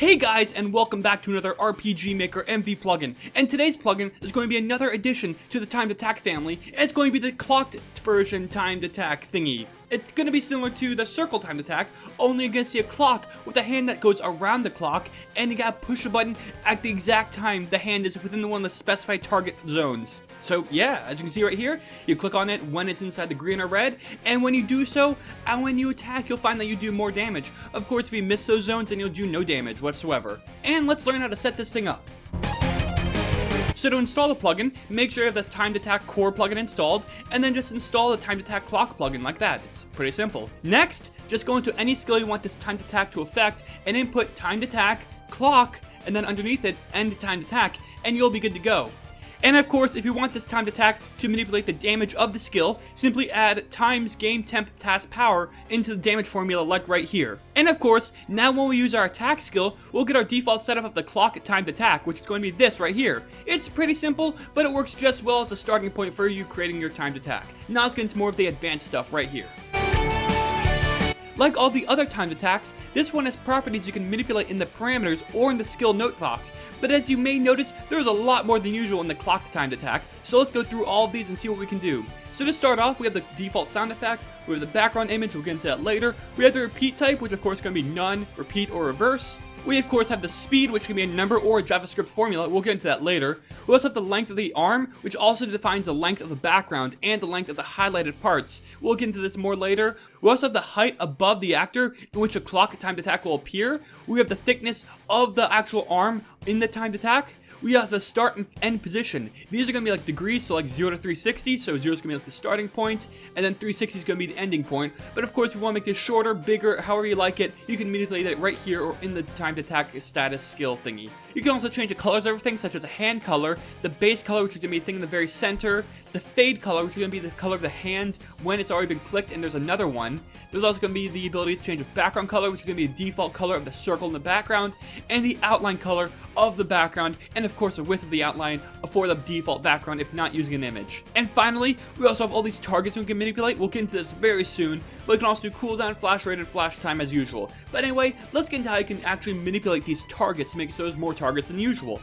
Hey guys, and welcome back to another RPG Maker MV plugin. And today's plugin is going to be another addition to the timed attack family, and it's going to be the clocked version timed attack thingy. It's going to be similar to the circle timed attack, only you're going to see a clock with a hand that goes around the clock, and you gotta push the button at the exact time the hand is within one of the specified target zones. So yeah, as you can see right here, you click on it when it's inside the green or red, and when you do so, and when you attack, you'll find that you do more damage. Of course, if you miss those zones, then you'll do no damage whatsoever. And let's learn how to set this thing up. So to install the plugin, make sure you have this timed attack core plugin installed, and then just install the timed attack clock plugin like that. It's pretty simple. Next, just go into any skill you want this timed attack to affect, and input timed attack, clock, and then underneath it, end timed attack, and you'll be good to go. And of course, if you want this timed attack to manipulate the damage of the skill, simply add times game temp task power into the damage formula like right here. And of course, now when we use our attack skill, we'll get our default setup of the clock timed attack, which is going to be this right here. It's pretty simple, but it works just well as a starting point for you creating your timed attack. Now let's get into more of the advanced stuff right here. Like all the other timed attacks, this one has properties you can manipulate in the parameters or in the skill note box, but as you may notice, there's a lot more than usual in the clocked timed attack, so let's go through all of these and see what we can do. So to start off, we have the default sound effect, we have the background image, we'll get into that later, we have the repeat type, which of course is going to be none, repeat, or reverse. We of course have the speed, which can be a number or a JavaScript formula, we'll get into that later. We also have the length of the arm, which also defines the length of the background and the length of the highlighted parts. We'll get into this more later. We also have the height above the actor, in which a clock timed attack will appear. We have the thickness of the actual arm in the timed attack. We have the start and end position. These are going to be like degrees, so like 0 to 360, so 0 is going to be like the starting point, and then 360 is going to be the ending point. But of course, if you want to make this shorter, bigger, however you like it, you can manipulate it right here or in the timed attack status skill thingy. You can also change the colors of everything, such as a hand color, the base color, which is going to be the thing in the very center, the fade color, which is going to be the color of the hand when it's already been clicked, and there's another one. There's also going to be the ability to change the background color, which is going to be the default color of the circle in the background, and the outline color of the background, and of course the width of the outline for the default background if not using an image. And finally, we also have all these targets we can manipulate. We'll get into this very soon, but we can also do cooldown, flash rate, and flash time as usual. But anyway, let's get into how you can actually manipulate these targets to make so there's more targets than usual.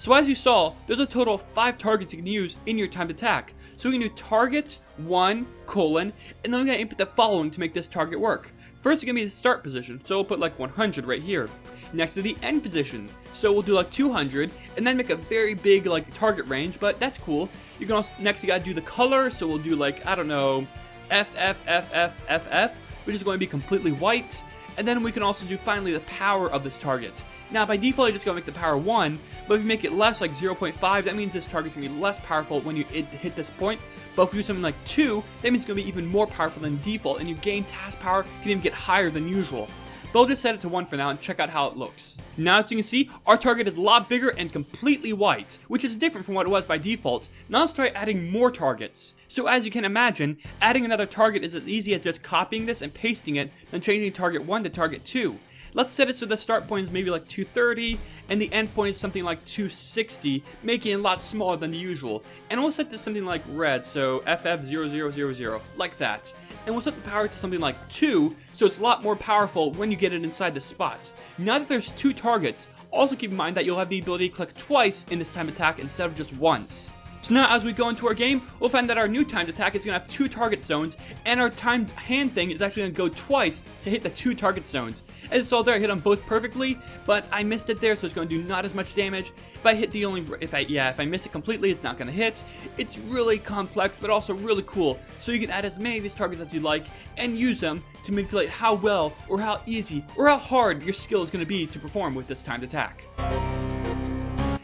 So as you saw, there's a total of 5 targets you can use in your timed attack. So we can do target 1, and then we're going to input the following to make this target work. First, it's going to be the start position, so we'll put like 100 right here. Next to the end position, so we'll do like 200, and then make a very big like target range, but that's cool. You can also, next you got to do the color, so we'll do like, I don't know, FFFFFF, which is going to be completely white. And then we can also do finally the power of this target. Now by default you're just going to make the power 1, but if you make it less, like 0.5, that means this target's going to be less powerful when you hit this point. But if you do something like 2, that means it's going to be even more powerful than default, and you gain task power can even get higher than usual. But I'll just set it to 1 for now and check out how it looks. Now as you can see, our target is a lot bigger and completely white, which is different from what it was by default. Now let's try adding more targets. So as you can imagine, adding another target is as easy as just copying this and pasting it, then changing target 1 to target 2. Let's set it so the start point is maybe like 230, and the end point is something like 260, making it a lot smaller than the usual. And we'll set this something like red, so FF0000, like that. And we'll set the power to something like 2, so it's a lot more powerful when you get it inside the spot. Now that there's 2 targets, also keep in mind that you'll have the ability to click twice in this timed attack instead of just once. So now as we go into our game, we'll find that our new timed attack is going to have 2 target zones, and our timed hand thing is actually going to go twice to hit the 2 target zones. As you saw there, I hit them both perfectly, but I missed it there, so it's going to do not as much damage. If I hit if I miss it completely, it's not going to hit. It's really complex, but also really cool, so you can add as many of these targets as you like, and use them to manipulate how well, or how easy, or how hard your skill is going to be to perform with this timed attack.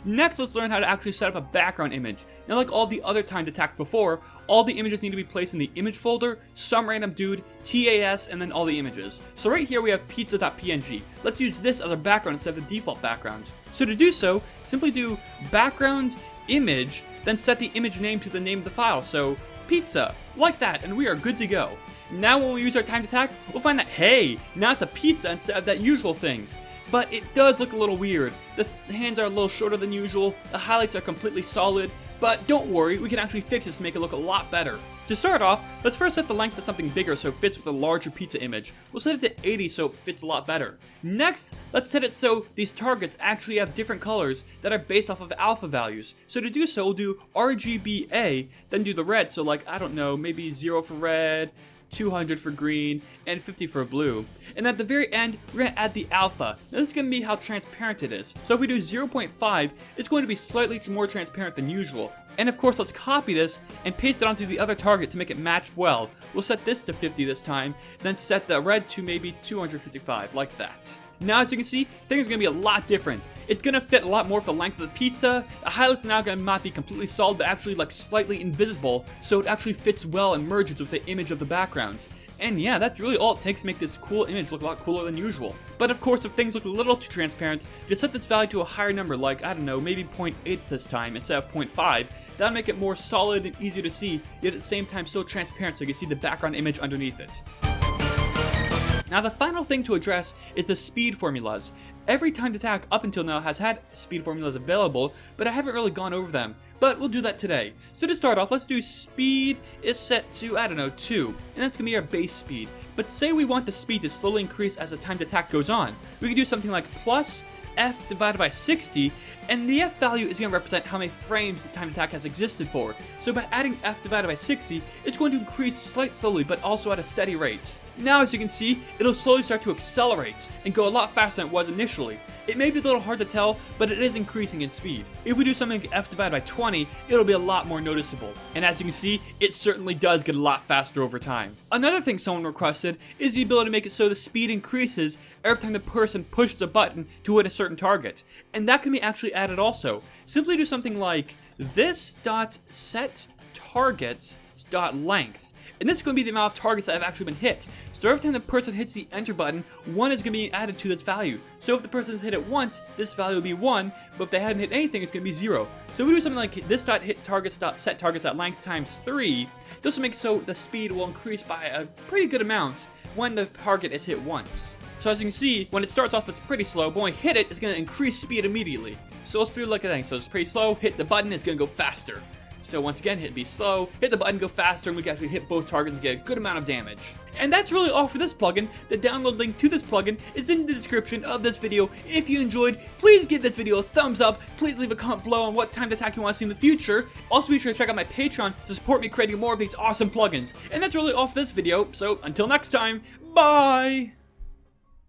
Next, let's learn how to actually set up a background image. Now, like all the other timed attacks before, all the images need to be placed in the image folder, some random dude, TAS, and then all the images. So right here we have pizza.png. Let's use this as our background instead of the default background. So to do so, simply do background image, then set the image name to the name of the file. So pizza, like that, and we are good to go. Now when we use our timed attack, we'll find that, hey, now it's a pizza instead of that usual thing. But it does look a little weird. The hands are a little shorter than usual, the highlights are completely solid, but don't worry, we can actually fix this to make it look a lot better. To start off, let's first set the length to something bigger so it fits with a larger pizza image. We'll set it to 80 so it fits a lot better. Next, let's set it so these targets actually have different colors that are based off of alpha values. So to do so, we'll do RGBA, then do the red, so like, I don't know, maybe 0 for red, 200 for green, and 50 for blue. And at the very end, we're going to add the alpha. Now this is going to be how transparent it is. So if we do 0.5, it's going to be slightly more transparent than usual. And of course, let's copy this and paste it onto the other target to make it match well. We'll set this to 50 this time, then set the red to maybe 255, like that. Now, as you can see, things are going to be a lot different. It's going to fit a lot more with the length of the pizza. The highlights are now going to not be completely solid, but actually like slightly invisible, so it actually fits well and merges with the image of the background. And yeah, that's really all it takes to make this cool image look a lot cooler than usual. But of course, if things look a little too transparent, just set this value to a higher number, like, I don't know, maybe 0.8 this time instead of 0.5. That'll make it more solid and easier to see, yet at the same time so transparent so you can see the background image underneath it. Now the final thing to address is the speed formulas. Every timed attack up until now has had speed formulas available, but I haven't really gone over them. But we'll do that today. So to start off, let's do speed is set to, I don't know, 2. And that's going to be our base speed. But say we want the speed to slowly increase as the timed attack goes on. We can do something like plus f divided by 60, and the f value is going to represent how many frames the timed attack has existed for. So by adding f divided by 60, it's going to increase slowly, but also at a steady rate. Now, as you can see, it'll slowly start to accelerate and go a lot faster than it was initially. It may be a little hard to tell, but it is increasing in speed. If we do something like f divided by 20, it'll be a lot more noticeable. And as you can see, it certainly does get a lot faster over time. Another thing someone requested is the ability to make it so the speed increases every time the person pushes a button to hit a certain target. And that can be actually added also. Simply do something like this.setTargets.length. And this is going to be the amount of targets that have actually been hit. So every time the person hits the enter button, 1 is going to be added to this value. So if the person has hit it once, this value will be 1, but if they hadn't hit anything, it's going to be 0. So if we do something like this.hitTargets.setTargets.length times 3, this will make it so the speed will increase by a pretty good amount when the target is hit once. So as you can see, when it starts off it's pretty slow, but when we hit it, it's going to increase speed immediately. So let's do it like a thing. So it's pretty slow, hit the button, it's going to go faster. So once again, hit be slow, hit the button, go faster, and we can actually hit both targets and get a good amount of damage. And that's really all for this plugin. The download link to this plugin is in the description of this video. If you enjoyed, please give this video a thumbs up. Please leave a comment below on what timed attack you want to see in the future. Also be sure to check out my Patreon to support me creating more of these awesome plugins. And that's really all for this video, so until next time, bye!